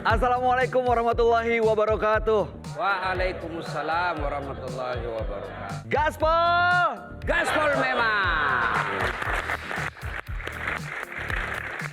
Assalamualaikum warahmatullahi wabarakatuh. Waalaikumsalam warahmatullahi wabarakatuh. Gaspol! Gaspol memang.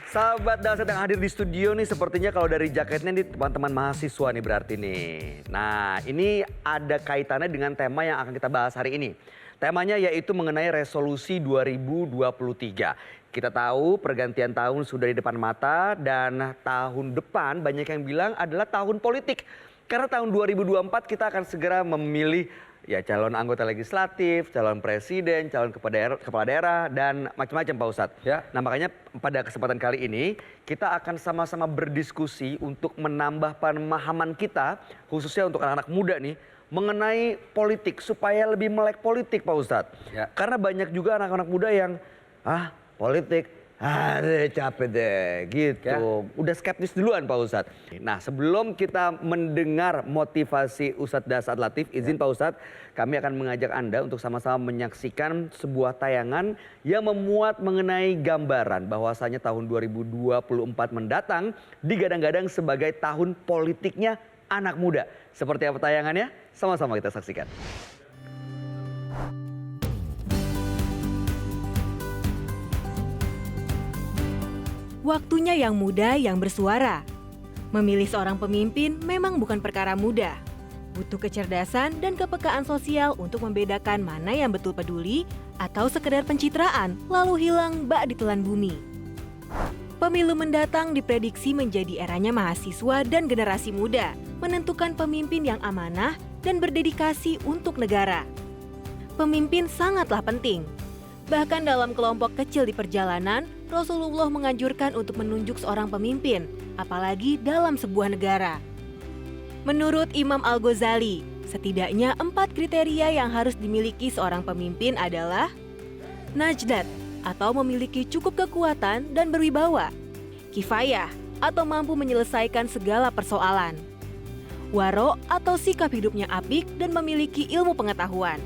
Sahabat Dasar yang hadir di studio nih, sepertinya kalau dari jaketnya nih teman-teman mahasiswa nih berarti nih. Nah, ini ada kaitannya dengan tema yang akan kita bahas hari ini. Temanya yaitu mengenai resolusi 2023. Kita tahu pergantian tahun sudah di depan mata dan tahun depan banyak yang bilang adalah tahun politik. Karena tahun 2024 kita akan segera memilih ya calon anggota legislatif, calon presiden, calon kepala daerah dan macam-macam Pak Ustadz. Ya. Nah makanya pada kesempatan kali ini kita akan sama-sama berdiskusi untuk menambah pemahaman kita khususnya untuk anak-anak muda nih mengenai politik supaya lebih melek politik Pak Ustadz. Ya. Karena banyak juga anak-anak muda yang politik, capek deh gitu. Ya. Udah skeptis duluan Pak Ustadz. Nah sebelum kita mendengar motivasi Ustadz Dasar Latif, izin Pak Ustadz, kami akan mengajak Anda untuk sama-sama menyaksikan sebuah tayangan yang memuat mengenai gambaran bahwasanya tahun 2024 mendatang digadang-gadang sebagai tahun politiknya anak muda. Seperti apa tayangannya? Sama-sama kita saksikan. Waktunya yang muda yang bersuara. Memilih seorang pemimpin memang bukan perkara mudah. Butuh kecerdasan dan kepekaan sosial untuk membedakan mana yang betul peduli atau sekedar pencitraan lalu hilang bak ditelan bumi. Pemilu mendatang diprediksi menjadi eranya mahasiswa dan generasi muda, menentukan pemimpin yang amanah dan berdedikasi untuk negara. Pemimpin sangatlah penting. Bahkan dalam kelompok kecil di perjalanan, Rasulullah menganjurkan untuk menunjuk seorang pemimpin, apalagi dalam sebuah negara. Menurut Imam Al-Ghazali, setidaknya 4 kriteria yang harus dimiliki seorang pemimpin adalah najdat atau memiliki cukup kekuatan dan berwibawa, kifayah atau mampu menyelesaikan segala persoalan, waro atau sikap hidupnya apik dan memiliki ilmu pengetahuan.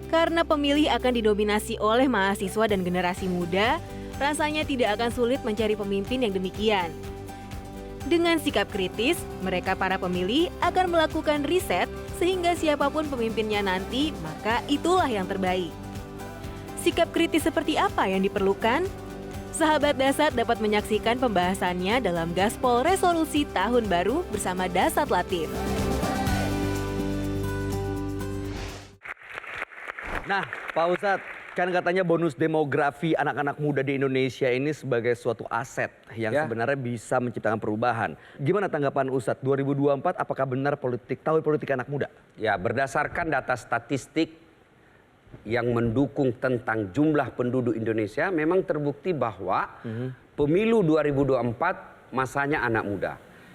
Karena pemilih akan didominasi oleh mahasiswa dan generasi muda, rasanya tidak akan sulit mencari pemimpin yang demikian. Dengan sikap kritis, mereka para pemilih akan melakukan riset sehingga siapapun pemimpinnya nanti, maka itulah yang terbaik. Sikap kritis seperti apa yang diperlukan? Sahabat Dasar dapat menyaksikan pembahasannya dalam Gaspol Resolusi Tahun Baru bersama Dasar Latif. Nah, Pak Ustadz, kan katanya bonus demografi anak-anak muda di Indonesia ini sebagai suatu aset yang sebenarnya bisa menciptakan perubahan. Gimana tanggapan Ustadz? 2024 apakah benar tahun politik anak muda? Ya, berdasarkan data statistik yang mendukung tentang jumlah penduduk Indonesia, memang terbukti bahwa pemilu 2024 masanya anak muda.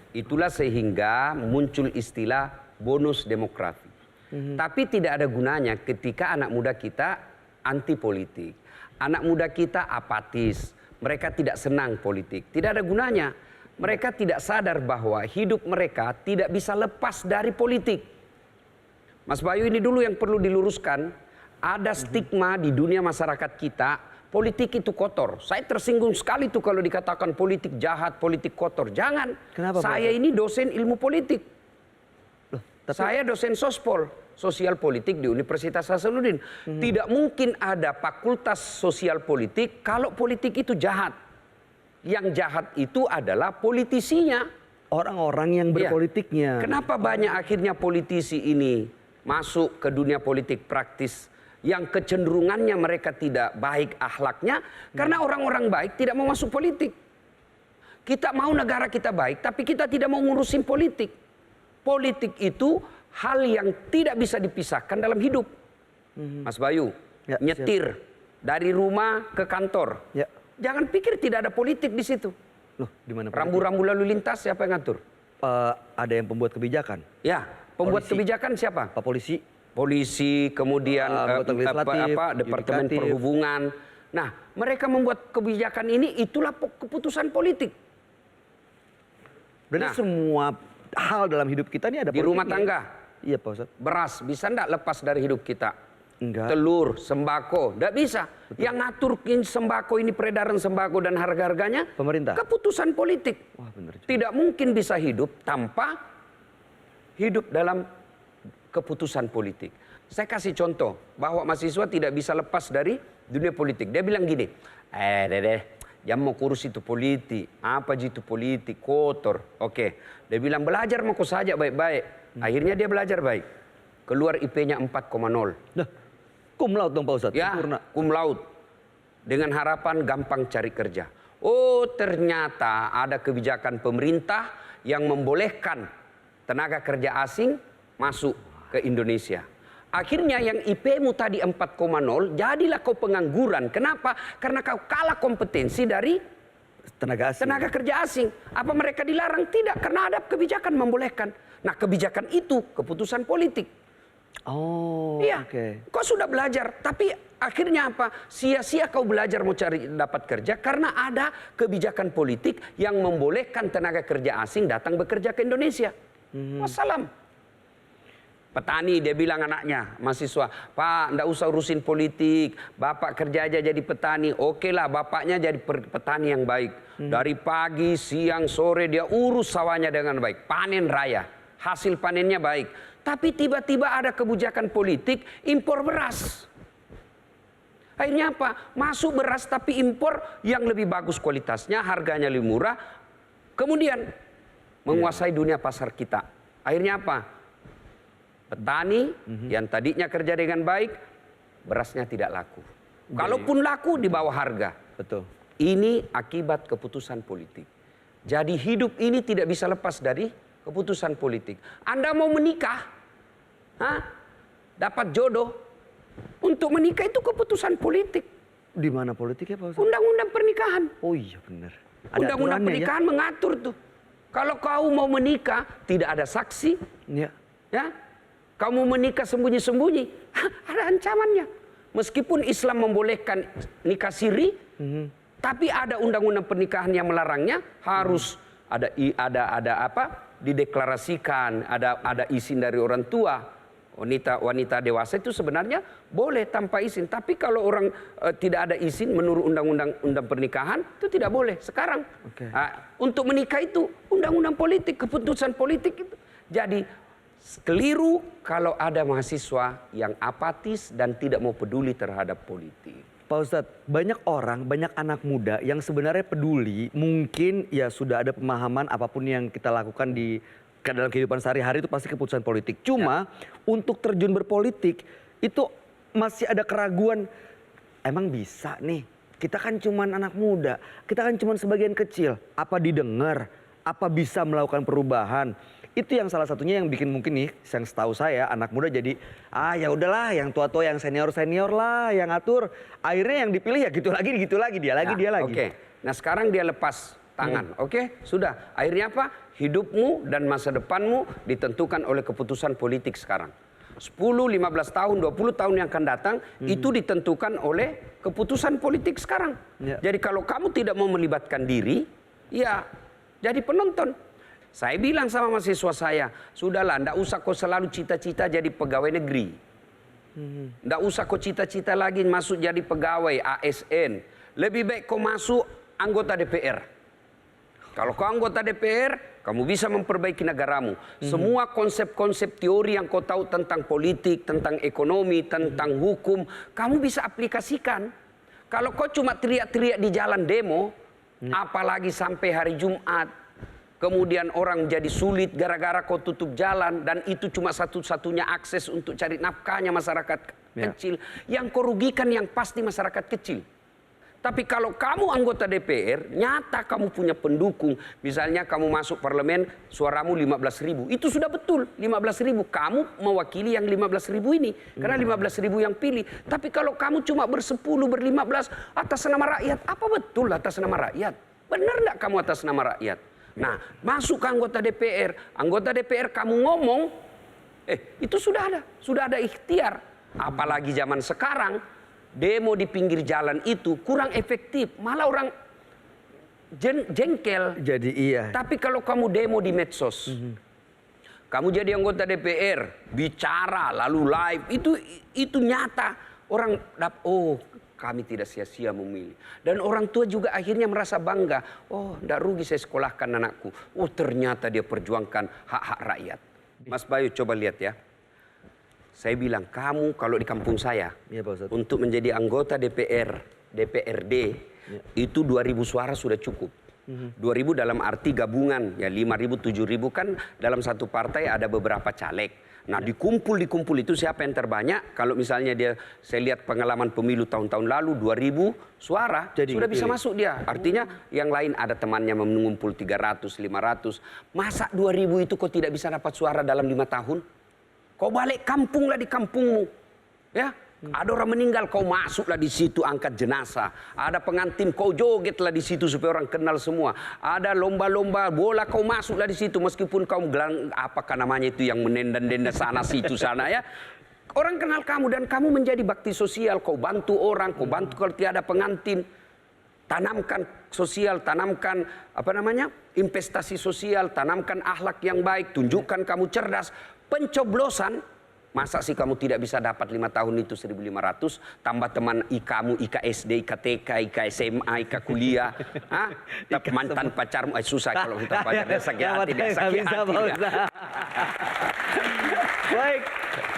Itulah sehingga muncul istilah bonus demografi. Tapi tidak ada gunanya ketika anak muda kita anti politik. Anak muda kita apatis, mereka tidak senang politik. Tidak ada gunanya. Mereka tidak sadar bahwa hidup mereka tidak bisa lepas dari politik. Mas Bayu, ini dulu yang perlu diluruskan. Ada stigma di dunia masyarakat kita, politik itu kotor. Saya tersinggung sekali tuh kalau dikatakan politik jahat, politik kotor. Jangan. Kenapa, saya ini dosen ilmu politik. Saya dosen sospol, sosial politik di Universitas Hasanuddin. Tidak mungkin ada fakultas sosial politik kalau politik itu jahat. Yang jahat itu adalah politisinya. Orang-orang yang berpolitiknya. Kenapa banyak akhirnya politisi ini masuk ke dunia politik praktis yang kecenderungannya mereka tidak baik akhlaknya? Karena orang-orang baik tidak mau masuk politik. Kita mau negara kita baik, tapi kita tidak mau ngurusin politik. Politik itu hal yang tidak bisa dipisahkan dalam hidup. Mas Bayu, nyetir dari rumah ke kantor. Jangan pikir tidak ada politik di situ. Loh, di mana? Rambu-rambu lalu lintas siapa yang ngatur? Ada yang pembuat kebijakan. Ya, pembuat kebijakan siapa? Pak Polisi. Polisi, kemudian Departemen Perhubungan. Nah, mereka membuat kebijakan ini, itulah keputusan politik. Berarti semua hal dalam hidup kita ini ada di politiknya. rumah tangga. Iya Pak Ustadz. Beras bisa enggak lepas dari hidup kita? Enggak. telur, sembako. Nggak bisa. Yang ngatur sembako ini, peredaran sembako dan harga-harganya, Pemerintah. keputusan politik. Wah, bener juga. Tidak mungkin bisa hidup tanpa hidup dalam keputusan politik. Saya kasih contoh bahwa mahasiswa tidak bisa lepas dari dunia politik. Dia bilang gini, Dede, jangan mau kurus itu politik. Apa itu politik? Kotor. Oke. Dia bilang belajar mau saja baik-baik. Akhirnya dia belajar baik. Keluar IP-nya 4,0. Nah, cum laude dong Pak Ustadz. Ya, Sempurna. cum laude. Dengan harapan gampang cari kerja. Oh, ternyata ada kebijakan pemerintah yang membolehkan tenaga kerja asing masuk ke Indonesia. Akhirnya yang IP-mu tadi 4,0, jadilah kau pengangguran. Kenapa? Karena kau kalah kompetensi dari Tenaga asing. tenaga kerja asing. Apa mereka dilarang? Tidak, karena ada kebijakan membolehkan. Nah, kebijakan itu keputusan politik. Oh, Iya, oke. kau sudah belajar, tapi akhirnya apa? Sia-sia kau belajar mau cari dapat kerja karena ada kebijakan politik yang membolehkan tenaga kerja asing datang bekerja ke Indonesia. Wassalam. Petani, dia bilang anaknya, mahasiswa, Pak, ndak usah urusin politik, Bapak kerja aja jadi petani. Oke lah, bapaknya jadi petani yang baik. Dari pagi, siang, sore dia urus sawahnya dengan baik. Panen raya, hasil panennya baik. Tapi tiba-tiba ada kebijakan politik impor beras. Akhirnya apa? Masuk beras tapi impor yang lebih bagus kualitasnya, harganya lebih murah. Kemudian menguasai dunia pasar kita. Akhirnya apa? Petani yang tadinya kerja dengan baik, berasnya tidak laku. Kalaupun laku di bawah harga. Betul. Ini akibat keputusan politik. Jadi hidup ini tidak bisa lepas dari keputusan politik. Anda mau menikah, dapat jodoh, untuk menikah itu keputusan politik. Di mana politiknya Pak Ustadz? Undang-undang pernikahan. Oh iya benar. Ada Undang-undang aturannya pernikahan mengatur tuh. Kalau kau mau menikah, tidak ada saksi, ya. ya, kamu menikah sembunyi-sembunyi, ada ancamannya. Meskipun Islam membolehkan nikah siri, tapi ada undang-undang pernikahan yang melarangnya, harus ada dideklarasikan, ada izin dari orang tua. Wanita dewasa itu sebenarnya boleh tanpa izin, tapi kalau orang tidak ada izin menurut undang-undang pernikahan itu tidak boleh sekarang. Oke. Untuk menikah itu undang-undang politik, keputusan politik itu. Jadi keliru kalau ada mahasiswa yang apatis dan tidak mau peduli terhadap politik. Pak Ustadz, banyak orang, banyak anak muda yang sebenarnya peduli, mungkin ya sudah ada pemahaman apapun yang kita lakukan di dalam kehidupan sehari-hari itu pasti keputusan politik. Cuma untuk terjun berpolitik itu masih ada keraguan, emang bisa nih, kita kan cuman anak muda, kita kan cuman sebagian kecil, apa didengar, apa bisa melakukan perubahan. Itu yang salah satunya yang bikin mungkin nih, yang setahu saya anak muda jadi ya udahlah yang tua-tua, yang senior-senior lah yang ngatur. Akhirnya yang dipilih ya gitu lagi, dia lagi. Oke. Nah sekarang dia lepas tangan, oke? Sudah. Akhirnya apa? Hidupmu dan masa depanmu ditentukan oleh keputusan politik sekarang. 10, 15 tahun, 20 tahun yang akan datang itu ditentukan oleh keputusan politik sekarang. Ya. Jadi kalau kamu tidak mau melibatkan diri, ya jadi penonton. Saya bilang sama mahasiswa saya, sudahlah, ndak usah kau selalu cita-cita jadi pegawai negeri. Ndak usah kau cita-cita lagi masuk jadi pegawai ASN. Lebih baik kau masuk anggota DPR. Kalau kau anggota DPR, kamu bisa memperbaiki negaramu. Semua konsep-konsep teori yang kau tahu tentang politik, tentang ekonomi, tentang hukum, kamu bisa aplikasikan. Kalau kau cuma teriak-teriak di jalan demo, apalagi sampai hari Jumat, kemudian orang jadi sulit gara-gara kau tutup jalan, dan itu cuma satu-satunya akses untuk cari nafkahnya masyarakat kecil. Yang kau rugikan yang pasti masyarakat kecil. Tapi kalau kamu anggota DPR, nyata kamu punya pendukung. Misalnya kamu masuk parlemen, suaramu 15.000. Itu sudah betul, 15.000. Kamu mewakili yang 15.000 ini. Karena 15.000 yang pilih. Tapi kalau kamu cuma ber-10, ber-15 atas nama rakyat, apa betul atas nama rakyat? Benar enggak kamu atas nama rakyat? Nah, masuk ke anggota DPR kamu ngomong, itu sudah ada ikhtiar. Apalagi zaman sekarang, demo di pinggir jalan itu kurang efektif, malah orang jengkel. Jadi iya. Tapi kalau kamu demo di medsos, Kamu jadi anggota DPR, bicara lalu live, itu nyata. Orang oh kami tidak sia-sia memilih. Dan orang tua juga akhirnya merasa bangga. Oh, tidak rugi saya sekolahkan anakku. Oh, ternyata dia perjuangkan hak-hak rakyat. Mas Bayu coba lihat ya. Saya bilang, kamu kalau di kampung saya, Iya, Pak Ustadz. untuk menjadi anggota DPRD, itu 2.000 suara sudah cukup. 2.000 dalam arti gabungan, ya 5.000, 7.000 kan dalam satu partai ada beberapa caleg. Nah dikumpul itu siapa yang terbanyak? Kalau misalnya saya lihat pengalaman pemilu tahun-tahun lalu 2.000 suara Jadi sudah bisa dipilih. masuk dia. Artinya yang lain ada temannya mengumpul 300, 500. Masa 2.000 itu kok tidak bisa dapat suara dalam 5 tahun? Kau balik kampung lah di kampungmu, ya. Ada orang meninggal, kau masuklah di situ angkat jenazah. Ada pengantin, kau jogetlah di situ supaya orang kenal semua. Ada lomba-lomba bola, kau masuklah di situ meskipun kau gelang apakah namanya itu yang menenda-nenda sana situ sana ya. Orang kenal kamu dan kamu menjadi bakti sosial. Kau bantu orang, kau bantu kalau tiada pengantin. Tanamkan sosial, tanamkan investasi sosial, tanamkan akhlak yang baik, tunjukkan kamu cerdas. Pencoblosan. Masa sih kamu tidak bisa dapat 5 tahun itu 1.500 tambah teman IKamu, IK SD, IK TK, IK SMA, IK kuliah, mantan pacarmu, susah kalau mantan pacarnya sakit hati, dia sakit hati. Baik,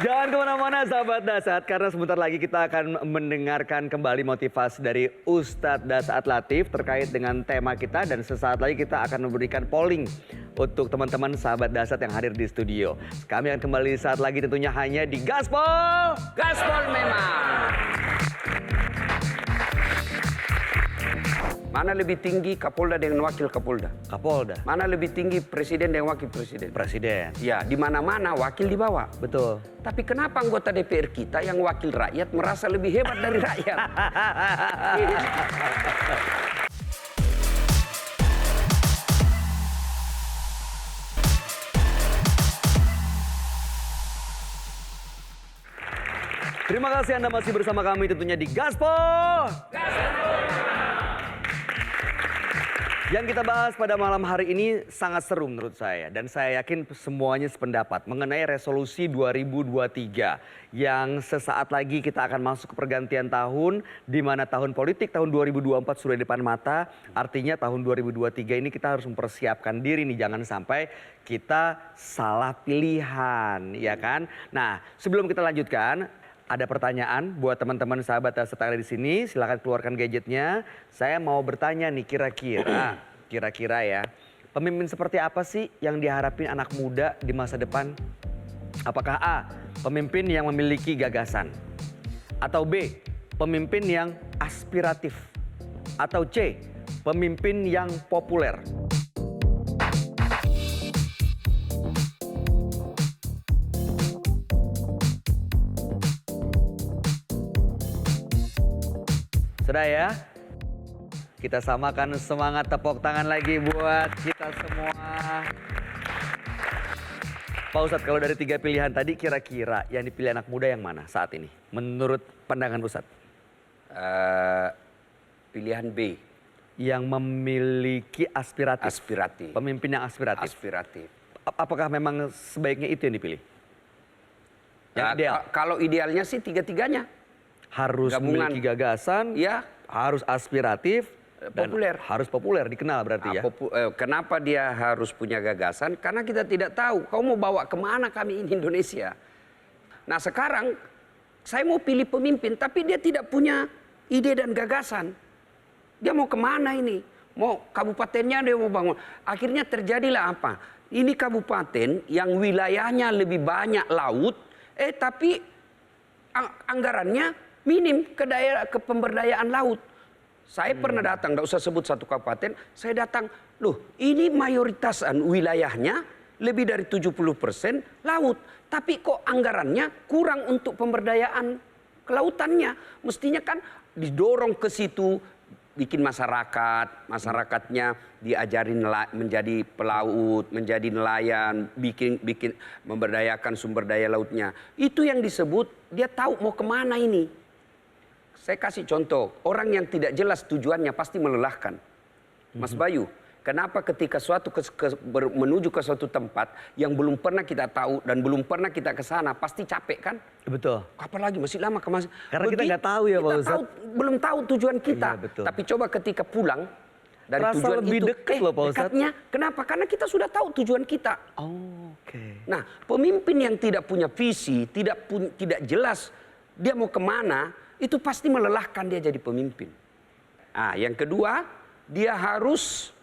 jangan kemana-mana sahabat Dasat, karena sebentar lagi kita akan mendengarkan kembali motivasi dari Ustadz Dasat Latif terkait dengan tema kita, dan sesaat lagi kita akan memberikan polling untuk teman-teman sahabat Dasat yang hadir di studio. Kami akan kembali saat lagi tentunya hanya di Gaspol. Gaspol memang. Mana lebih tinggi Kapolda dengan Wakil Kapolda? Kapolda. Mana lebih tinggi Presiden dan Wakil Presiden? Presiden. Ya, di mana-mana wakil di bawah. Betul. Tapi kenapa anggota DPR kita yang wakil rakyat merasa lebih hebat dari rakyat? Terima kasih Anda masih bersama kami tentunya di Gaspol. Yang kita bahas pada malam hari ini sangat seru menurut saya. Dan saya yakin semuanya sependapat mengenai resolusi 2023. Yang sesaat lagi kita akan masuk ke pergantian tahun. Di mana tahun politik tahun 2024 sudah di depan mata. Artinya tahun 2023 ini kita harus mempersiapkan diri nih. Jangan sampai kita salah pilihan, ya kan? Nah, sebelum kita lanjutkan, ada pertanyaan buat teman-teman sahabat Dasat yang ada di sini. Silakan keluarkan gadgetnya. Saya mau bertanya nih, kira-kira ya, pemimpin seperti apa sih yang diharapin anak muda di masa depan? Apakah A, pemimpin yang memiliki gagasan? Atau B, pemimpin yang aspiratif? Atau C, pemimpin yang populer? Sudah ya? Kita samakan semangat, tepuk tangan lagi buat kita semua. Pak Ustadz, kalau dari 3 pilihan tadi kira-kira yang dipilih anak muda yang mana saat ini? Menurut pandangan Ustadz? Pilihan B. Yang memiliki aspiratif. Aspiratif. Pemimpin yang aspiratif. Aspiratif. Apakah memang sebaiknya itu yang dipilih? Yang ideal? Kalau idealnya sih tiga-tiganya. Harus Gabungan. memiliki gagasan, Ya. harus aspiratif, dan Populer. harus populer, dikenal berarti ya. Kenapa dia harus punya gagasan? Karena kita tidak tahu kau mau bawa kemana kami ini Indonesia. Nah sekarang saya mau pilih pemimpin tapi dia tidak punya ide dan gagasan. Dia mau kemana ini? Mau kabupatennya dia mau bangun. Akhirnya terjadilah apa? Ini kabupaten yang wilayahnya lebih banyak laut, tapi anggarannya minim ke pemberdayaan laut. Saya pernah datang, tidak usah sebut satu kabupaten, saya datang, loh ini mayoritas wilayahnya lebih dari 70% laut. Tapi kok anggarannya kurang untuk pemberdayaan kelautannya. Mestinya kan didorong ke situ, bikin masyarakatnya diajarin menjadi pelaut, menjadi nelayan, bikin memberdayakan sumber daya lautnya. Itu yang disebut dia tahu mau kemana ini. Saya kasih contoh, orang yang tidak jelas tujuannya pasti melelahkan. Mas Bayu, kenapa ketika menuju ke suatu tempat yang belum pernah kita tahu dan belum pernah kita ke sana, pasti capek kan? Betul. Kapan lagi masih lama Karena kita nggak tahu ya Pak Ustadz. Belum tahu tujuan kita. Iya, betul. Tapi coba ketika pulang dari Terasa tujuan lebih itu, dekat loh, Pak Ustadz. dekatnya. Kenapa? Karena kita sudah tahu tujuan kita. Oh, oke. Nah, pemimpin yang tidak punya visi, tidak jelas dia mau kemana, itu pasti melelahkan dia jadi pemimpin. Nah, yang kedua, dia harus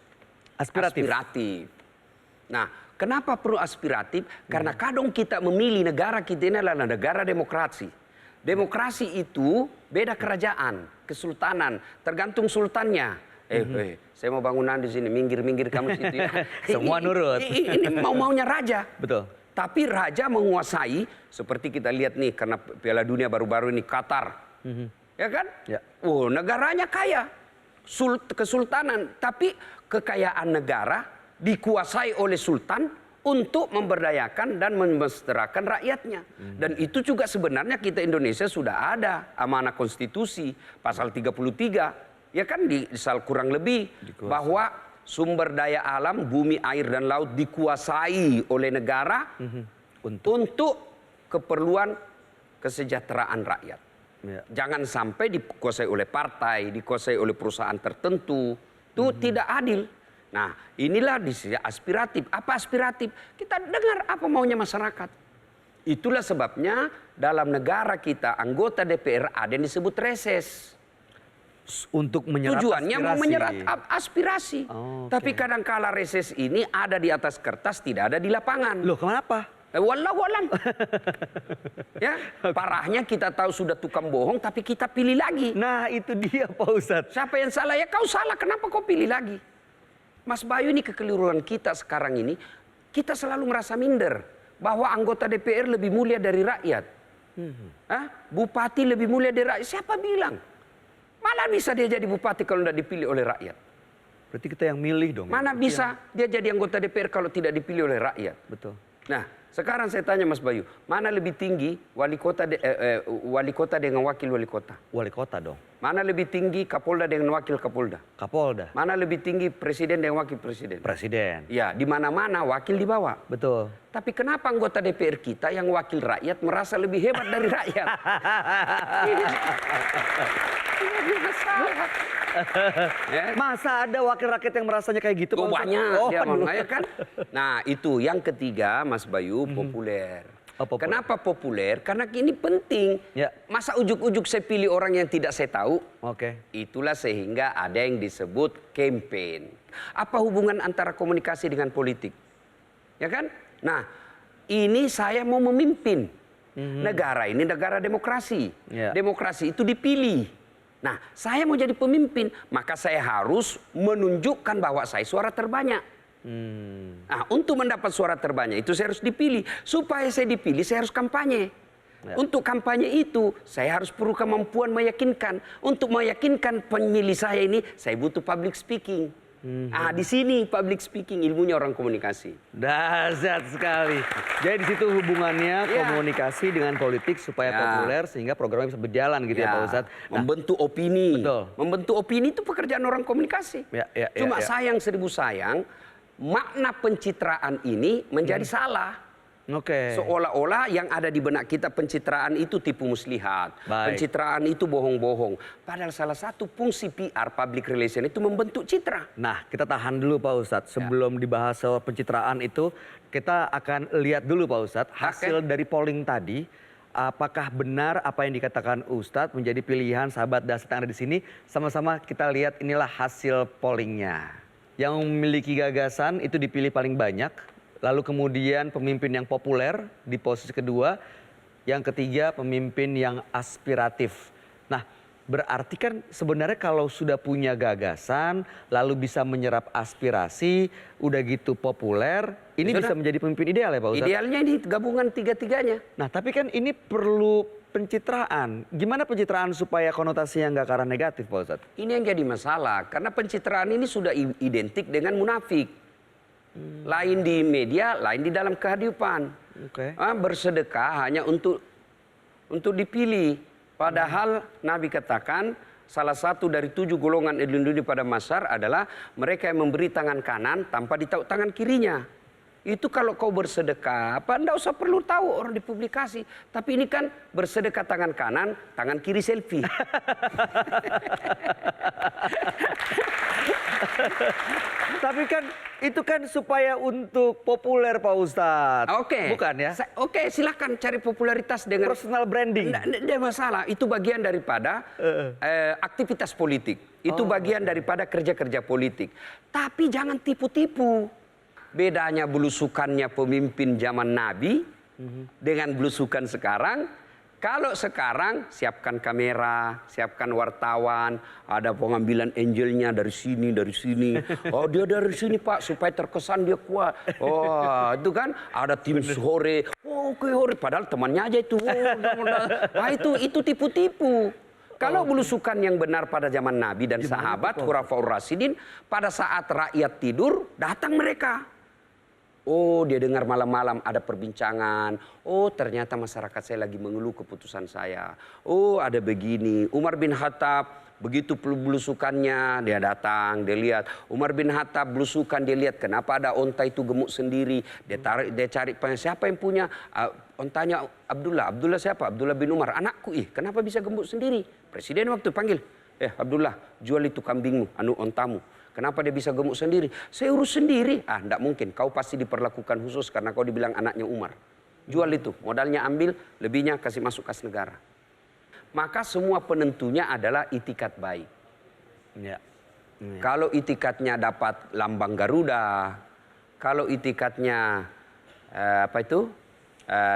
aspiratif. Nah, kenapa perlu aspiratif? Karena kadang kita memilih negara kita ini adalah negara demokrasi. Demokrasi itu beda kerajaan, kesultanan, tergantung sultannya. Saya mau bangunan di sini, minggir kamu situ ya. Semua nurut. Ini maunya raja. Betul. Tapi raja menguasai, seperti kita lihat nih, karena Piala Dunia baru-baru ini, Qatar. Ya kan? Ya. Oh, negaranya kaya. Kesultanan. Tapi kekayaan negara dikuasai oleh sultan untuk memberdayakan dan memeseterakan rakyatnya. Dan itu juga sebenarnya kita Indonesia sudah ada amanah konstitusi, pasal 33. Ya kan, kurang lebih bahwa sumber daya alam, bumi, air, dan laut dikuasai oleh negara untuk keperluan kesejahteraan rakyat. Ya. Jangan sampai dikuasai oleh partai, dikuasai oleh perusahaan tertentu. Itu tidak adil. Nah, inilah aspiratif. Apa aspiratif? Kita dengar apa maunya masyarakat. Itulah sebabnya dalam negara kita anggota DPR ada yang disebut reses. Untuk menyerap Tujuannya aspirasi. mau menyerap aspirasi. Oh, Tapi kadang-kala reses ini ada di atas kertas, tidak ada di lapangan. Loh, kenapa? Wallahu alam. Ya, parahnya kita tahu sudah tukang bohong, tapi kita pilih lagi. Nah, itu dia Pak Ustadz. Siapa yang salah? Ya kau salah, kenapa kau pilih lagi? Mas Bayu, ini kekeliruan kita sekarang ini. Kita selalu merasa minder bahwa anggota DPR lebih mulia dari rakyat. Bupati lebih mulia dari rakyat. Siapa bilang? Malah bisa dia jadi bupati kalau tidak dipilih oleh rakyat. Berarti kita yang milih dong. Mana bisa dia jadi anggota DPR kalau tidak dipilih oleh rakyat. Betul. Nah, sekarang saya tanya Mas Bayu, mana lebih tinggi wali kota dengan wakil wali kota? Wali kota dong. Mana lebih tinggi Kapolda dengan wakil Kapolda? Kapolda. Mana lebih tinggi presiden dengan wakil presiden? Presiden. Ya, di mana-mana wakil dibawa. Betul. Tapi kenapa anggota DPR kita yang wakil rakyat merasa lebih hebat dari rakyat? Ini masalah. Ya. Masa ada wakil rakyat yang merasanya kayak gitu? Pak Ustadz? Banyak. Ya, aduh. makanya kan. Nah, itu yang ketiga Mas Bayu, populer. Oh, populer. Kenapa populer? Karena ini penting. Ya. Masa ujuk-ujuk saya pilih orang yang tidak saya tahu? Oke. Itulah sehingga ada yang disebut campaign. Apa hubungan antara komunikasi dengan politik? Ya kan? Nah, ini saya mau memimpin. Negara ini negara demokrasi. Ya. Demokrasi itu dipilih. Nah, saya mau jadi pemimpin, maka saya harus menunjukkan bahwa saya suara terbanyak. Nah, untuk mendapat suara terbanyak itu saya harus dipilih. Supaya saya dipilih, saya harus kampanye. Ya. Untuk kampanye itu, saya harus perlu kemampuan meyakinkan. Untuk meyakinkan pemilih saya ini, saya butuh public speaking. Di sini public speaking, ilmunya orang komunikasi. Dahsyat sekali. Jadi di situ hubungannya Ya. komunikasi dengan politik supaya populer sehingga programnya bisa berjalan gitu ya Pak Ustadz. Nah, Membentuk opini. Betul. Membentuk opini itu pekerjaan orang komunikasi. Cuma sayang seribu sayang, makna pencitraan ini menjadi salah. Oke. Seolah-olah yang ada di benak kita pencitraan itu tipu muslihat. Baik. Pencitraan itu bohong-bohong. Padahal salah satu fungsi PR, public relation itu membentuk citra. Nah, kita tahan dulu Pak Ustadz. Sebelum dibahas soal pencitraan itu, kita akan lihat dulu Pak Ustadz hasil dari polling tadi. Apakah benar apa yang dikatakan Ustadz menjadi pilihan sahabat Dahsyat yang ada di sini? Sama-sama kita lihat, inilah hasil pollingnya. Yang memiliki gagasan itu dipilih paling banyak. Lalu kemudian pemimpin yang populer di posisi kedua. Yang ketiga pemimpin yang aspiratif. Nah, berarti kan sebenarnya kalau sudah punya gagasan, lalu bisa menyerap aspirasi, udah gitu populer, ini Sudah. bisa menjadi pemimpin ideal ya Pak Ustadz? Idealnya ini gabungan tiga-tiganya. Nah, tapi kan ini perlu pencitraan. Gimana pencitraan supaya konotasinya nggak ke arah negatif Pak Ustadz? Ini yang jadi masalah. Karena pencitraan ini sudah identik dengan munafik. Lain di media, lain di dalam kehidupan. Oke. Bersedekah hanya untuk dipilih. Padahal Nabi katakan salah satu dari 7 golongan Edlunduni pada Masyar adalah mereka yang memberi tangan kanan tanpa ditahu tangan kirinya. Itu kalau kau bersedekah, apa enggak usah perlu tahu orang dipublikasi. Tapi ini kan bersedekah tangan kanan, tangan kiri selfie. Tapi kan itu kan supaya untuk populer Pak Ustadz. Oke. Bukan ya? Oke, silakan cari popularitas dengan Personal branding. Tidak masalah, itu bagian daripada aktivitas politik. Itu bagian daripada kerja-kerja politik. Tapi jangan tipu-tipu. Bedanya belusukannya pemimpin zaman Nabi dengan belusukan sekarang. Kalau sekarang siapkan kamera, siapkan wartawan, ada pengambilan angelnya dari sini, dari sini. Oh dia dari sini Pak, supaya terkesan dia kuat. Oh itu kan ada tim sore. Oh sore, padahal temannya aja itu. Nah itu tipu-tipu. Kalau belusukan yang benar pada zaman Nabi dan sahabat, Khulafaur Rasyidin, pada saat rakyat tidur, datang mereka. Oh dia dengar malam-malam ada perbincangan. Oh ternyata masyarakat saya lagi mengeluh keputusan saya. Oh ada begini. Umar bin Khattab begitu belusukannya dia datang. Dia lihat Umar bin Khattab belusukan. Dia lihat kenapa ada onta itu gemuk sendiri. Dia cari siapa yang punya ontanya Abdullah. Abdullah siapa? Abdullah bin Umar. Anakku kenapa bisa gemuk sendiri? Presiden waktu panggil. Abdullah jual itu kambingmu, ontamu. Kenapa dia bisa gemuk sendiri? Saya urus sendiri. Enggak mungkin. Kau pasti diperlakukan khusus karena kau dibilang anaknya Umar. Jual itu. Modalnya ambil, lebihnya kasih masuk kas negara. Maka semua penentunya adalah itikat baik. Ya. Kalau itikatnya dapat lambang Garuda, kalau itikatnya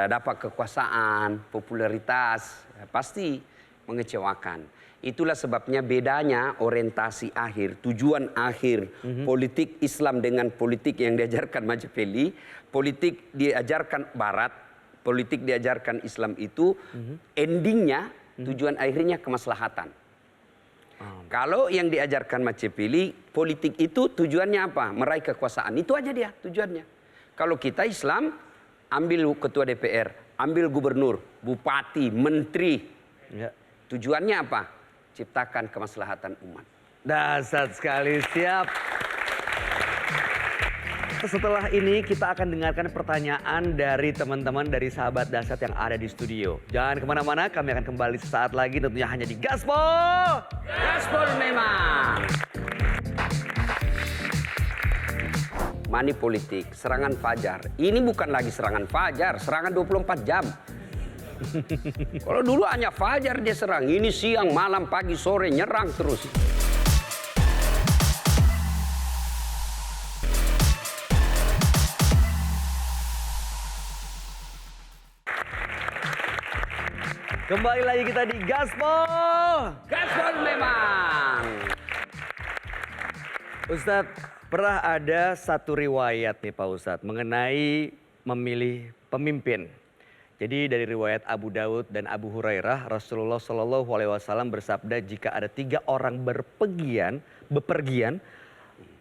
dapat kekuasaan, popularitas, pasti mengecewakan. Itulah sebabnya bedanya orientasi akhir, tujuan akhir politik Islam dengan politik yang diajarkan Machiavelli. Politik diajarkan Barat, politik diajarkan Islam itu endingnya, tujuan akhirnya kemaslahatan. Kalau yang diajarkan Machiavelli, politik itu tujuannya apa? Meraih kekuasaan. Itu aja dia tujuannya. Kalau kita Islam, ambil ketua DPR, ambil gubernur, bupati, menteri. Ya. Tujuannya apa? Ciptakan kemaslahatan umat. Dahsyat sekali, siap. Setelah ini kita akan dengarkan pertanyaan dari teman-teman dari sahabat Dahsyat yang ada di studio. Jangan kemana-mana, kami akan kembali sesaat lagi tentunya hanya di Gaspol. Gaspol memang. Money politik, serangan fajar. Ini bukan lagi serangan fajar, serangan 24 jam. Kalau dulu hanya fajar dia serang, ini siang, malam, pagi, sore, nyerang terus. Kembali lagi kita di Gaspol. Gaspol memang. Ustadz, pernah ada satu riwayat nih Pak Ustadz mengenai memilih pemimpin. Jadi dari riwayat Abu Daud dan Abu Hurairah, Rasulullah Shallallahu Alaihi Wasallam bersabda jika ada 3 orang bepergian,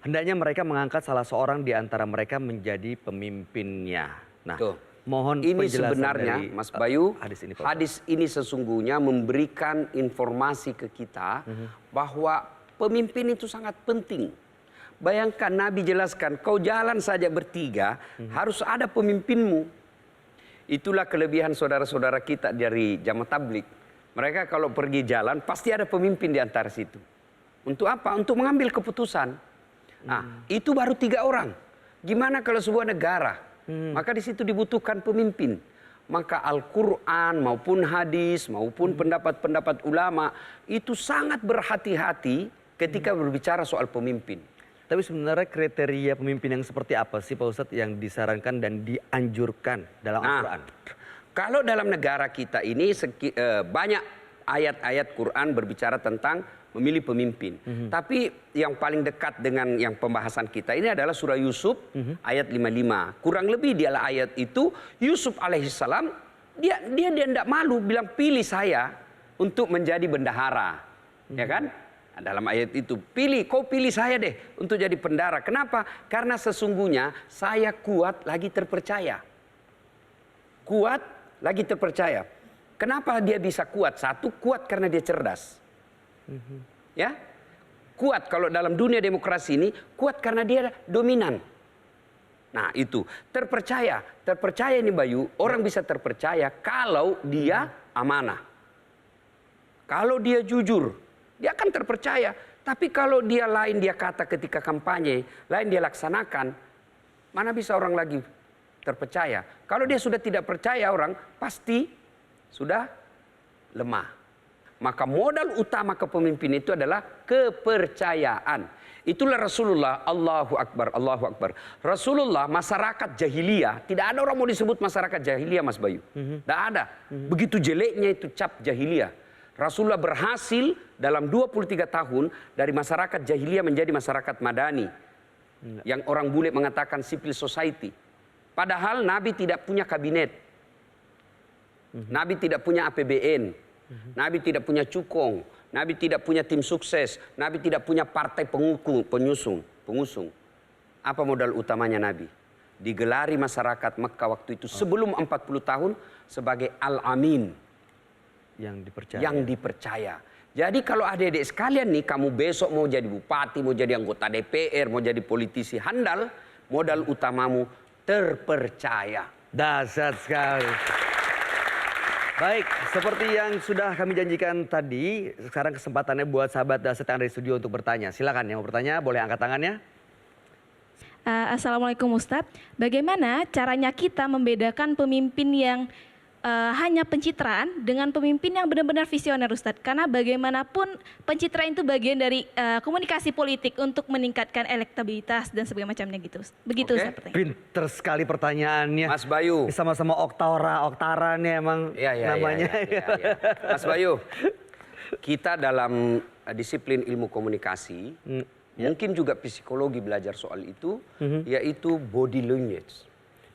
hendaknya mereka mengangkat salah seorang di antara mereka menjadi pemimpinnya. Nah, mohon ini penjelasan sebenarnya, dari, Mas Bayu, hadis ini sesungguhnya memberikan informasi ke kita bahwa pemimpin itu sangat penting. Bayangkan Nabi jelaskan, kau jalan saja bertiga, harus ada pemimpinmu. Itulah kelebihan saudara-saudara kita dari Jamaah Tabligh. Mereka kalau pergi jalan pasti ada pemimpin di antara situ. Untuk apa? Untuk mengambil keputusan. Nah, itu baru 3 orang. Gimana kalau sebuah negara? Maka di situ dibutuhkan pemimpin. Maka Al-Quran maupun hadis maupun pendapat-pendapat ulama itu sangat berhati-hati ketika berbicara soal pemimpin. Tapi sebenarnya kriteria pemimpin yang seperti apa sih Pak Ustadz yang disarankan dan dianjurkan dalam Al-Quran? Kalau dalam negara kita ini banyak ayat-ayat Quran berbicara tentang memilih pemimpin. Tapi yang paling dekat dengan yang pembahasan kita ini adalah surah Yusuf ayat 55. Kurang lebih dialah ayat itu Yusuf alaihissalam dia tidak malu bilang pilih saya untuk menjadi bendahara. Ya kan? Dalam ayat itu, kau pilih saya deh untuk jadi bendahara. Kenapa? Karena sesungguhnya saya kuat lagi terpercaya. Kuat lagi terpercaya. Kenapa dia bisa kuat? Satu, kuat karena dia cerdas. Ya, kuat kalau dalam dunia demokrasi ini kuat karena dia dominan. Nah itu terpercaya ini Bayu, orang bisa terpercaya kalau dia amanah, kalau dia jujur, dia akan terpercaya. Tapi kalau dia lain dia kata ketika kampanye, lain dia laksanakan, mana bisa orang lagi terpercaya? Kalau dia sudah tidak percaya orang pasti sudah lemah. Maka modal utama kepemimpinan itu adalah kepercayaan. Itulah Rasulullah, Allahu Akbar, Allahu Akbar. Rasulullah masyarakat jahiliyah, tidak ada orang mau disebut masyarakat jahiliyah Mas Bayu. Tidak ada. Begitu jeleknya itu cap jahiliyah. Rasulullah berhasil dalam 23 tahun dari masyarakat jahiliyah menjadi masyarakat madani. Yang orang bule mengatakan civil society. Padahal Nabi tidak punya kabinet. Nabi tidak punya APBN. Nabi tidak punya cukong, Nabi tidak punya tim sukses, Nabi tidak punya partai pengusung. Apa modal utamanya Nabi? Digelari masyarakat Mekah waktu itu sebelum 40 tahun sebagai Al-Amin. Yang dipercaya. Jadi kalau adik-adik sekalian nih, kamu besok mau jadi bupati, mau jadi anggota DPR, mau jadi politisi handal, modal utamamu terpercaya. Dahsyat sekali. Baik, seperti yang sudah kami janjikan tadi, sekarang kesempatannya buat sahabat Dahsyat yang ada di studio untuk bertanya. Silakan yang mau bertanya, boleh angkat tangannya. Assalamualaikum Ustadz. Bagaimana caranya kita membedakan pemimpin yang hanya pencitraan dengan pemimpin yang benar-benar visioner Ustadz? Karena bagaimanapun pencitraan itu bagian dari komunikasi politik untuk meningkatkan elektabilitas dan sebagainya macamnya gitu. Begitu Ustadz pertanyaan. Pinter sekali pertanyaannya. Mas Bayu. Sama-sama Oktara nih emang namanya. Ya. Mas Bayu, kita dalam disiplin ilmu komunikasi, mungkin juga psikologi belajar soal itu, yaitu body language.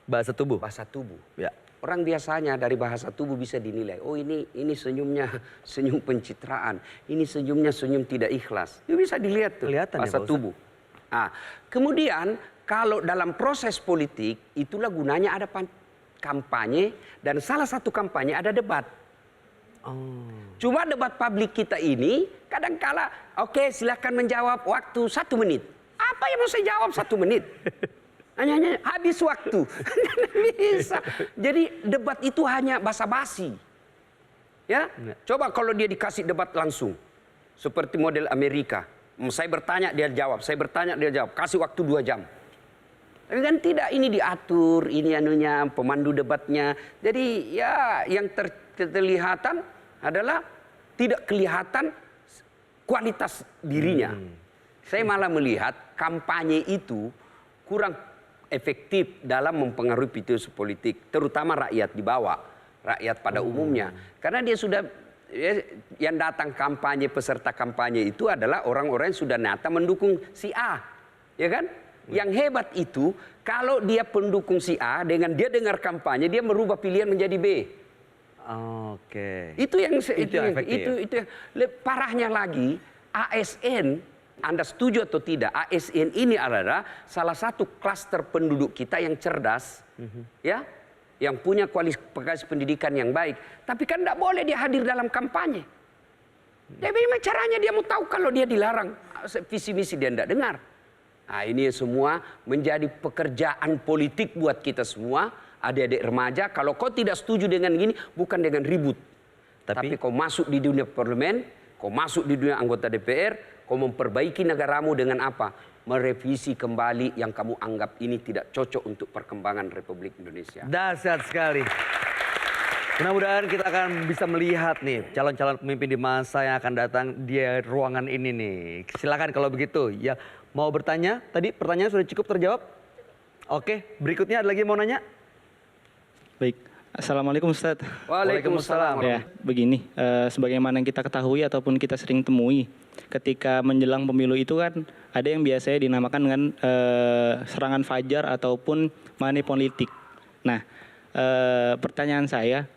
Bahasa tubuh. Bahasa tubuh. Ya. Orang biasanya dari bahasa tubuh bisa dinilai, oh ini senyumnya senyum pencitraan, ini senyumnya senyum tidak ikhlas. Itu bisa dilihat tuh bahasa tubuh. Nah, kemudian kalau dalam proses politik itulah gunanya ada kampanye dan salah satu kampanye ada debat. Cuma debat publik kita ini kadang-kala oke, silahkan menjawab waktu 1 menit. Apa yang mau saya jawab 1 menit? Hanya habis waktu. Bisa. Jadi debat itu hanya basa-basi. Ya, coba kalau dia dikasih debat langsung, seperti model Amerika. Saya bertanya dia jawab, saya bertanya dia jawab. Kasih waktu 2 jam. Tapi kan tidak, ini diatur, ini anunya pemandu debatnya. Jadi ya yang terlihatan adalah tidak kelihatan kualitas dirinya. Saya malah melihat kampanye itu kurang efektif dalam mempengaruhi situasi politik, terutama rakyat di bawah, rakyat pada umumnya. Karena dia sudah, yang datang kampanye, peserta kampanye itu adalah orang-orang yang sudah nyata mendukung si A, ya kan? Yang hebat itu kalau dia pendukung si A, dengan dia dengar kampanye, dia merubah pilihan menjadi B. Oke. Itu yang parahnya lagi, ASN. Anda setuju atau tidak, ASN ini adalah salah satu klaster penduduk kita yang cerdas, ya, yang punya kualifikasi pendidikan yang baik. Tapi kan tidak boleh dia hadir dalam kampanye. Dia bagaimana caranya dia mau tahu kalau dia dilarang, visi misi dia tidak dengar. Nah ini semua menjadi pekerjaan politik buat kita semua, adik-adik remaja. Kalau kau tidak setuju dengan gini, bukan dengan ribut, tapi kau masuk di dunia parlemen, kau masuk di dunia anggota DPR. Kau memperbaiki negaramu dengan apa? Merevisi kembali yang kamu anggap ini tidak cocok untuk perkembangan Republik Indonesia. Dahsyat sekali. Mudah-mudahan kita akan bisa melihat nih calon-calon pemimpin di masa yang akan datang di ruangan ini nih. Silakan kalau begitu. Ya, mau bertanya? Tadi pertanyaan sudah cukup terjawab? Oke, berikutnya ada lagi mau nanya? Baik. Assalamualaikum Ustadz. Waalaikumsalam. Ya, begini, sebagaimana yang kita ketahui ataupun kita sering temui, ketika menjelang pemilu itu kan ada yang biasanya dinamakan dengan serangan fajar ataupun money politik. Nah, pertanyaan saya,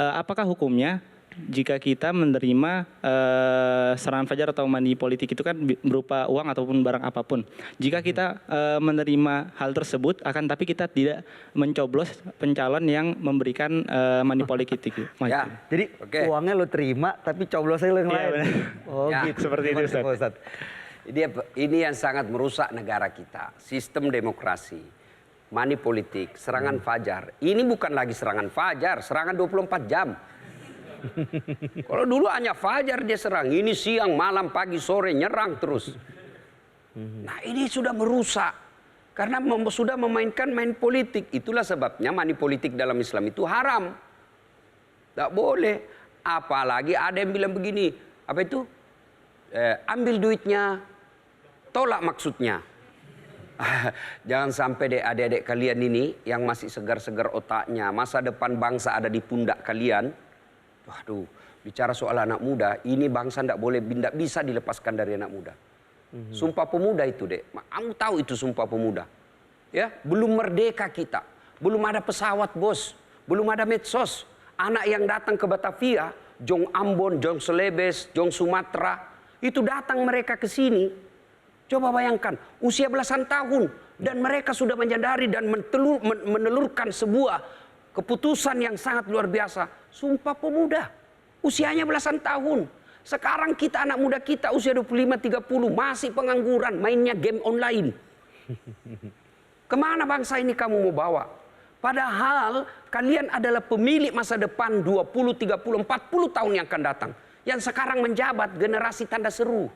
apakah hukumnya jika kita menerima serangan fajar atau money politik itu kan berupa uang ataupun barang apapun. Jika kita menerima hal tersebut, akan tapi kita tidak mencoblos pencalon yang memberikan money politik itu. Ya. Jadi Oke. uangnya lo terima tapi coblosnya lo yang Iya, lain. benar. Oh Ya, gitu. seperti itu, Gimana, Pak Ustadz? Ini yang sangat merusak negara kita. Sistem demokrasi, money politik, serangan fajar. Ini bukan lagi serangan fajar, serangan 24 jam. Kalau dulu hanya fajar dia serang, ini siang, malam, pagi, sore nyerang terus. Nah ini sudah merusak karena sudah memainkan main politik. Itulah sebabnya money politik dalam Islam itu haram. Tak boleh. Apalagi ada yang bilang begini, apa itu? Ambil duitnya, tolak maksudnya. Jangan sampai deh adik-adik kalian ini yang masih segar-segar otaknya, masa depan bangsa ada di pundak kalian. Waduh, bicara soal anak muda, ini bangsa tidak boleh, tidak bisa dilepaskan dari anak muda. Sumpah Pemuda itu deh, kamu tahu itu Sumpah Pemuda. Ya, belum merdeka kita, belum ada pesawat bos, belum ada medsos. Anak yang datang ke Batavia, Jong Ambon, Jong Celebes, Jong Sumatera, itu datang mereka ke sini. Coba bayangkan, usia belasan tahun dan mereka sudah menyadari dan menelurkan sebuah keputusan yang sangat luar biasa. Sumpah Pemuda, usianya belasan tahun. Sekarang kita anak muda kita usia 25-30 masih pengangguran, mainnya game online. Kemana bangsa ini kamu mau bawa? Padahal kalian adalah pemilik masa depan 20, 30, 40 tahun yang akan datang. Yang sekarang menjabat generasi tanda seru.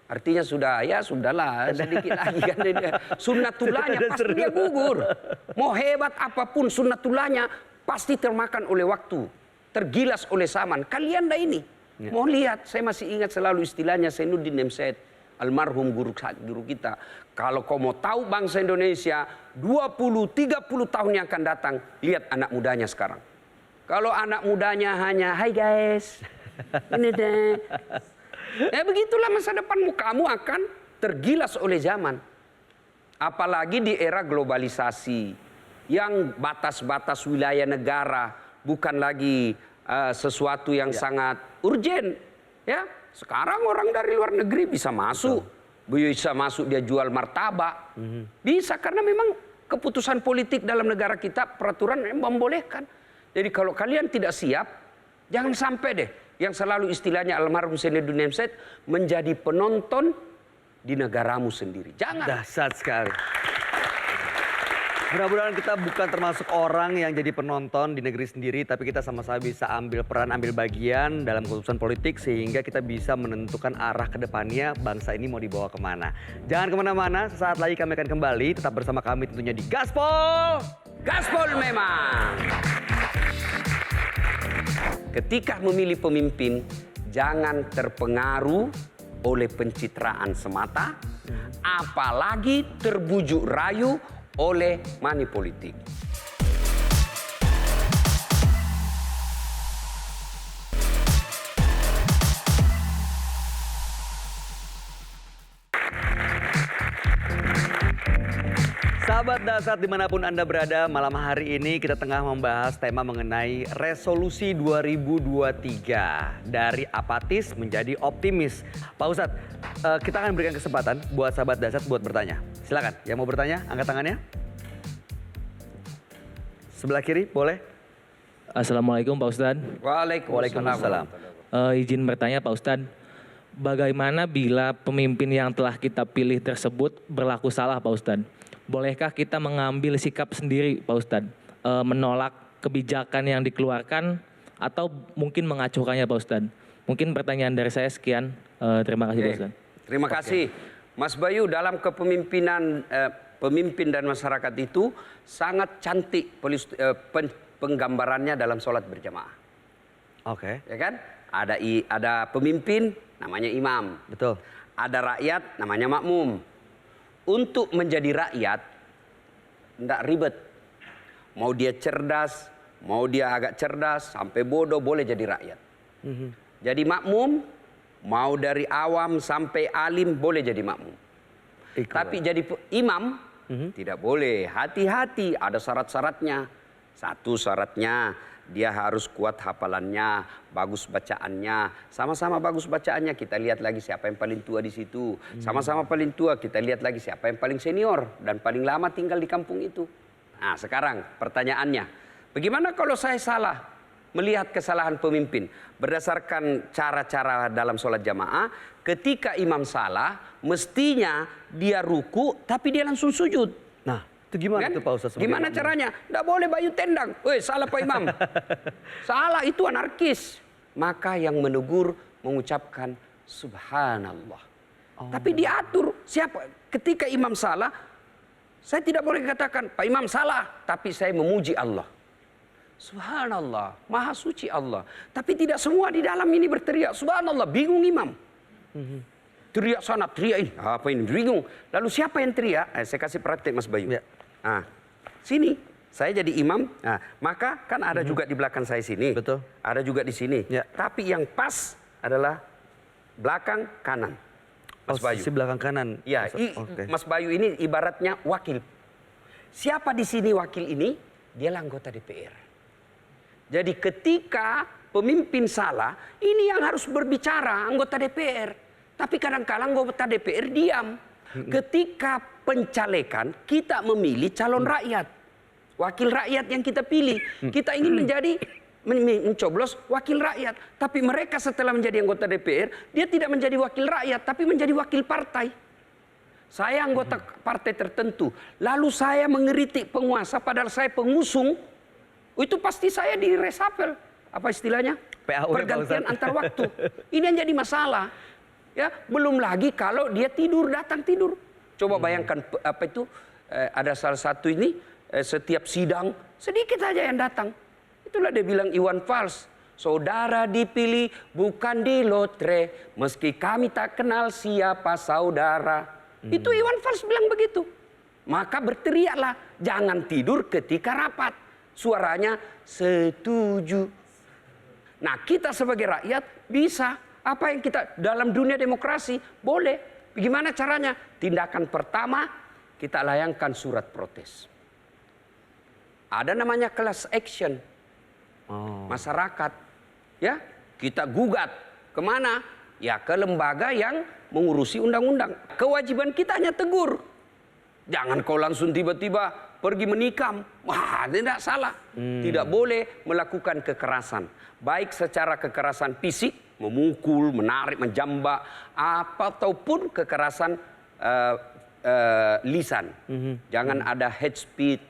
Artinya sudahlah sedikit lagi kan sunnatullahnya pasti dia gugur. Mau hebat apapun sunnatullahnya pasti termakan oleh waktu, tergilas oleh zaman. Kalian dah ini. Mau lihat, saya masih ingat selalu istilahnya Zainuddin Nursaid, almarhum guru kita. Kalau kau mau tahu bangsa Indonesia 20-30 tahun yang akan datang, lihat anak mudanya sekarang. Kalau anak mudanya hanya, hai guys, ini deh. Ya begitulah masa depanmu, kamu akan tergilas oleh zaman. Apalagi di era globalisasi yang batas-batas wilayah negara bukan lagi sesuatu yang sangat urgen. Ya, sekarang orang dari luar negeri bisa masuk, bisa masuk dia jual martabak, bisa karena memang keputusan politik dalam negara kita peraturan yang membolehkan. Jadi kalau kalian tidak siap, jangan sampai deh. Yang selalu istilahnya almarhum Zainuddin Nursaid menjadi penonton di negaramu sendiri. Jangan. Dahsyat sekali. Mudah-mudahan kita bukan termasuk orang yang jadi penonton di negeri sendiri, tapi kita sama-sama bisa ambil peran, ambil bagian dalam keputusan politik sehingga kita bisa menentukan arah ke depannya bangsa ini mau dibawa kemana. Jangan kemana-mana, sesaat lagi kami akan kembali, tetap bersama kami tentunya di Gaspol. Gaspol memang. Ketika memilih pemimpin, jangan terpengaruh oleh pencitraan semata, apalagi terbujuk rayu oleh money politik. Sahabat Dasar dimanapun Anda berada, malam hari ini kita tengah membahas tema mengenai resolusi 2023. Dari apatis menjadi optimis. Pak Ustadz, kita akan berikan kesempatan buat sahabat Dasar buat bertanya. Silakan, yang mau bertanya angkat tangannya. Sebelah kiri, boleh. Assalamualaikum Pak Ustadz. Waalaikumsalam. Izin bertanya Pak Ustadz, bagaimana bila pemimpin yang telah kita pilih tersebut berlaku salah Pak Ustadz? Bolehkah kita mengambil sikap sendiri Pak Ustadz? Menolak kebijakan yang dikeluarkan atau mungkin mengacuhkannya Pak Ustadz? Mungkin pertanyaan dari saya sekian. Terima kasih Pak Ustadz. Terima kasih. Mas Bayu, dalam kepemimpinan pemimpin dan masyarakat itu sangat cantik penggambarannya dalam sholat berjamaah. Oke. Ya kan? Ada pemimpin namanya imam. Betul. Ada rakyat namanya makmum. Untuk menjadi rakyat tidak ribet. Mau dia cerdas, mau dia agak cerdas, sampai bodoh boleh jadi rakyat. Jadi makmum, mau dari awam sampai alim boleh jadi makmum. Tapi jadi imam tidak boleh. Hati-hati, ada syarat-syaratnya. Satu syaratnya dia harus kuat hafalannya, bagus bacaannya. Sama-sama bagus bacaannya, kita lihat lagi siapa yang paling tua di situ. Sama-sama paling tua, kita lihat lagi siapa yang paling senior dan paling lama tinggal di kampung itu. Nah, sekarang pertanyaannya, bagaimana kalau saya salah melihat kesalahan pemimpin? Berdasarkan cara-cara dalam sholat jamaah, ketika imam salah, mestinya dia ruku tapi dia langsung sujud. Nah, itu gimana Kan? tuh Pak Ustadz? Gimana caranya? Nggak boleh bayu tendang. Weh, salah Pak Imam. Salah, itu anarkis. Maka yang menegur mengucapkan subhanallah. Tapi diatur siapa ketika imam salah, saya tidak boleh katakan Pak Imam salah, tapi saya memuji Allah. Subhanallah, maha suci Allah. Tapi tidak semua di dalam ini berteriak subhanallah, bingung imam. Teriak sana, teriak ini. Apa ini? Bingung. Lalu siapa yang teriak? Saya kasih praktek Mas Bayu. Ya. Nah, sini. Saya jadi imam. Nah, maka kan ada juga di belakang saya sini. Betul. Ada juga di sini. Ya. Tapi yang pas adalah belakang kanan. Mas Bayu. Sisi belakang kanan. Ya, Oke. Mas Bayu ini ibaratnya wakil. Siapa di sini wakil ini? Dialah anggota DPR. Jadi ketika pemimpin salah, ini yang harus berbicara anggota DPR. Tapi kadang-kadang anggota DPR diam. Ketika pencalekan, kita memilih calon rakyat. Wakil rakyat yang kita pilih. Kita ingin menjadi mencoblos wakil rakyat. Tapi mereka setelah menjadi anggota DPR, dia tidak menjadi wakil rakyat, tapi menjadi wakil partai. Saya anggota partai tertentu. Lalu saya mengeritik penguasa padahal saya pengusung. Itu pasti saya di resapel. Apa istilahnya? PAU, Pergantian Pak Ustadz. antar waktu. Ini yang jadi masalah. Ya, belum lagi kalau dia tidur, datang tidur. Coba bayangkan apa itu, ada salah satu ini, setiap sidang, sedikit saja yang datang. Itulah dia bilang Iwan Fals. Saudara dipilih bukan di lotre, meski kami tak kenal siapa saudara. Itu Iwan Fals bilang begitu. Maka berteriaklah, jangan tidur ketika rapat. Suaranya setuju. Nah, kita sebagai rakyat bisa. Apa yang kita dalam dunia demokrasi boleh. Bagaimana caranya? Tindakan pertama, kita layangkan surat protes. Ada namanya class action. Masyarakat. Ya, kita gugat. Kemana? Ya, ke lembaga yang mengurusi undang-undang. Kewajiban kita hanya tegur. Jangan kau langsung tiba-tiba pergi menikam. Wah, tidak salah. Tidak boleh melakukan kekerasan. Baik secara kekerasan fisik, memukul, menarik, menjambak, ataupun kekerasan lisan. Jangan ada hate speech,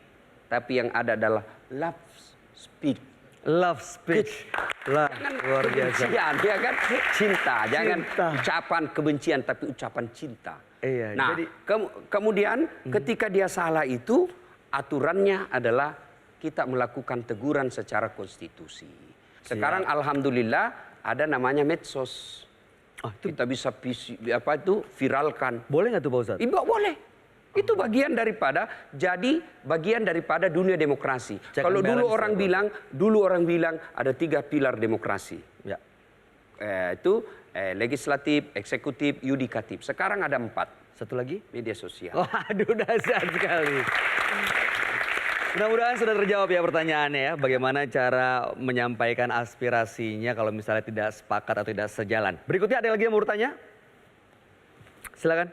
tapi yang ada adalah love speech. Love speech. Lah, Jangan luar biasa. kebencian, ya kan? Cinta, jangan Cinta. ucapan kebencian, tapi ucapan cinta. Iya, Nah, jadi kemudian ketika dia salah itu, aturannya adalah kita melakukan teguran secara konstitusi. Sekarang alhamdulillah ada namanya medsos. Kita bisa viralkan. boleh nggak tuh Pak Ustadz? Ibu boleh. Itu bagian daripada dunia demokrasi. Check Kalau and dulu balance orang bilang ada 3 pilar demokrasi. Ya. Itu legislatif, eksekutif, yudikatif. Sekarang ada 4. Satu lagi? Media sosial. Waduh, dahsyat sekali. Mudah-mudahan sudah terjawab ya pertanyaannya ya. Bagaimana cara menyampaikan aspirasinya kalau misalnya tidak sepakat atau tidak sejalan. Berikutnya ada lagi yang mau bertanya? Silakan.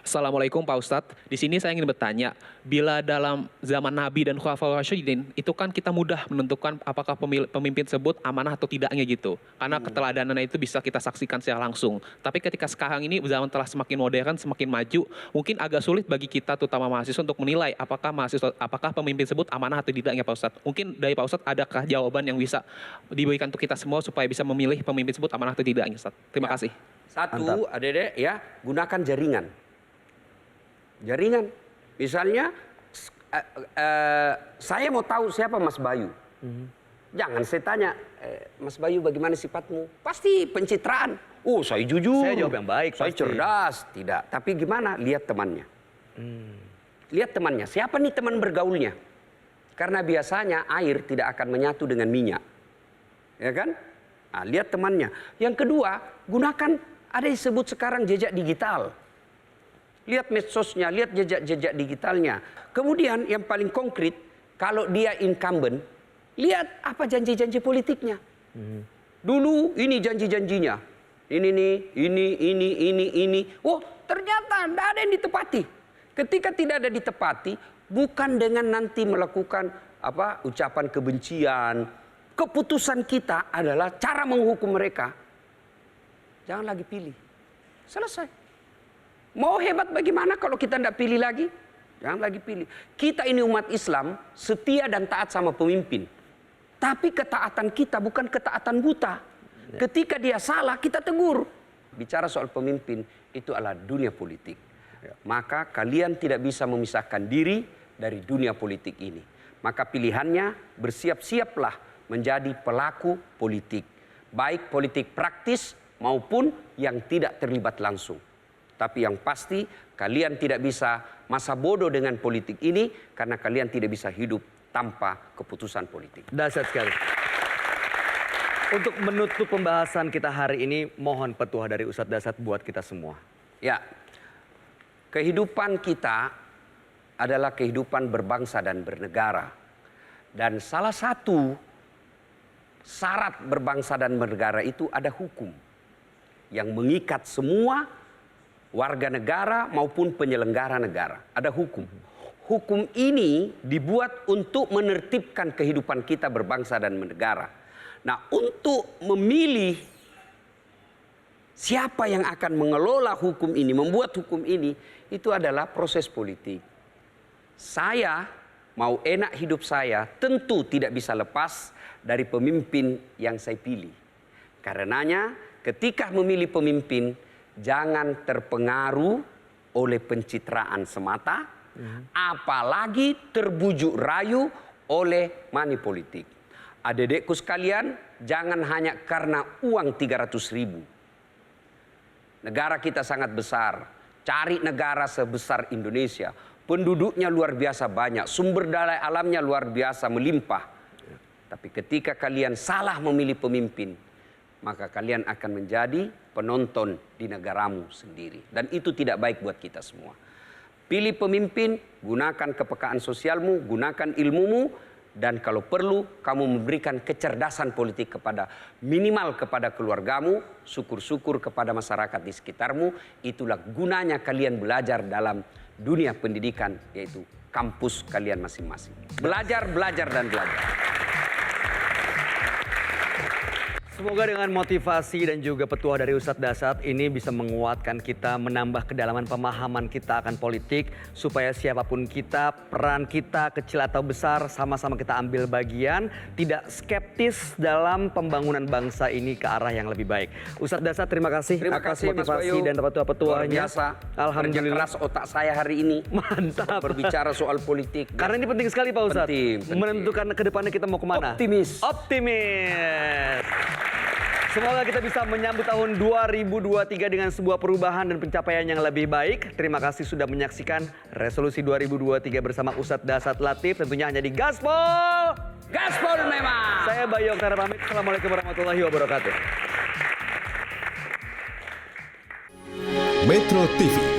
Assalamualaikum Pak Ustadz. Di sini saya ingin bertanya, bila dalam zaman Nabi dan Khulafaur Rasyidin, itu kan kita mudah menentukan apakah pemimpin tersebut amanah atau tidaknya gitu. Karena keteladanan itu bisa kita saksikan secara langsung. Tapi ketika sekarang ini zaman telah semakin modern, semakin maju, mungkin agak sulit bagi kita, terutama mahasiswa, untuk menilai apakah pemimpin tersebut amanah atau tidaknya Pak Ustadz. Mungkin dari Pak Ustadz adakah jawaban yang bisa diberikan untuk kita semua supaya bisa memilih pemimpin tersebut amanah atau tidaknya Ustadz. Terima kasih. Satu, Mantap. Adek ya, gunakan jaringan. Jaringan. Misalnya, saya mau tahu siapa Mas Bayu. Jangan saya tanya, Mas Bayu bagaimana sifatmu? Pasti pencitraan. Oh, saya jujur. Saya jawab yang baik, Saya pasti. cerdas. Tidak. Tapi gimana? Lihat temannya. Lihat temannya. Siapa nih teman bergaulnya? Karena biasanya air tidak akan menyatu dengan minyak. Ya kan? Nah, lihat temannya. Yang kedua, gunakan ada yang disebut sekarang jejak digital. Lihat medsosnya, lihat jejak-jejak digitalnya. Kemudian yang paling konkret, kalau dia incumbent, Lihat apa janji-janji politiknya. Dulu ini janji-janjinya. Ini nih, ini. Oh, ternyata tidak ada yang ditepati. Ketika tidak ada ditepati, bukan dengan nanti melakukan ucapan kebencian. Keputusan kita adalah cara menghukum mereka. Jangan lagi pilih. Selesai. Mau hebat bagaimana kalau kita tidak pilih lagi? Jangan lagi pilih. Kita ini umat Islam setia dan taat sama pemimpin. Tapi ketaatan kita bukan ketaatan buta. Ketika dia salah, kita tegur. Bicara soal pemimpin, itu adalah dunia politik. Maka kalian tidak bisa memisahkan diri dari dunia politik ini. Maka pilihannya, bersiap-siaplah menjadi pelaku politik. Baik politik praktis maupun yang tidak terlibat langsung. Tapi yang pasti, kalian tidak bisa masa bodoh dengan politik ini karena kalian tidak bisa hidup tanpa keputusan politik. Dahsyat sekali. Untuk menutup pembahasan kita hari ini, mohon petuah dari Ustadz Dasyat buat kita semua. Ya, kehidupan kita adalah kehidupan berbangsa dan bernegara. Dan salah satu syarat berbangsa dan bernegara itu ada hukum yang mengikat semua warga negara maupun penyelenggara negara. Ada hukum. Hukum ini dibuat untuk menertibkan kehidupan kita berbangsa dan bernegara. Nah, untuk memilih siapa yang akan mengelola hukum ini, membuat hukum ini, itu adalah proses politik. Saya mau enak hidup saya tentu tidak bisa lepas dari pemimpin yang saya pilih. Karenanya ketika memilih pemimpin, jangan terpengaruh oleh pencitraan semata, apalagi terbujuk rayu oleh money politik. Adik-adikku sekalian, jangan hanya karena uang 300.000. Negara kita sangat besar. Cari negara sebesar Indonesia. Penduduknya luar biasa banyak. Sumber daya alamnya luar biasa melimpah. Tapi ketika kalian salah memilih pemimpin, maka kalian akan menjadi penonton di negaramu sendiri. Dan itu tidak baik buat kita semua. Pilih pemimpin, gunakan kepekaan sosialmu, gunakan ilmumu, dan kalau perlu kamu memberikan kecerdasan politik kepada minimal kepada keluargamu, syukur-syukur kepada masyarakat di sekitarmu. Itulah gunanya kalian belajar dalam dunia pendidikan, yaitu kampus kalian masing-masing. Belajar, belajar, dan belajar. Semoga dengan motivasi dan juga petuah dari Ustadz Dasyat ini bisa menguatkan kita, menambah kedalaman pemahaman kita akan politik, supaya siapapun kita, peran kita kecil atau besar, sama-sama kita ambil bagian, tidak skeptis dalam pembangunan bangsa ini ke arah yang lebih baik. Ustadz Dasyat, terima kasih atas motivasi dan petuah-petuahnya. Luar biasa. Alhamdulillah. Kerja keras otak saya hari ini. Mantap. Berbicara soal politik. Karena ini penting sekali Pak Ustadz. Penting. Menentukan ke depannya kita mau kemana. Optimis. Optimis. Semoga kita bisa menyambut tahun 2023 dengan sebuah perubahan dan pencapaian yang lebih baik. Terima kasih sudah menyaksikan Resolusi 2023 bersama Ustadz Dasyat Latif. Tentunya hanya di Gaspol. Gaspol memang. Saya Bayu Oktara pamit. Assalamualaikum warahmatullahi wabarakatuh. Metro TV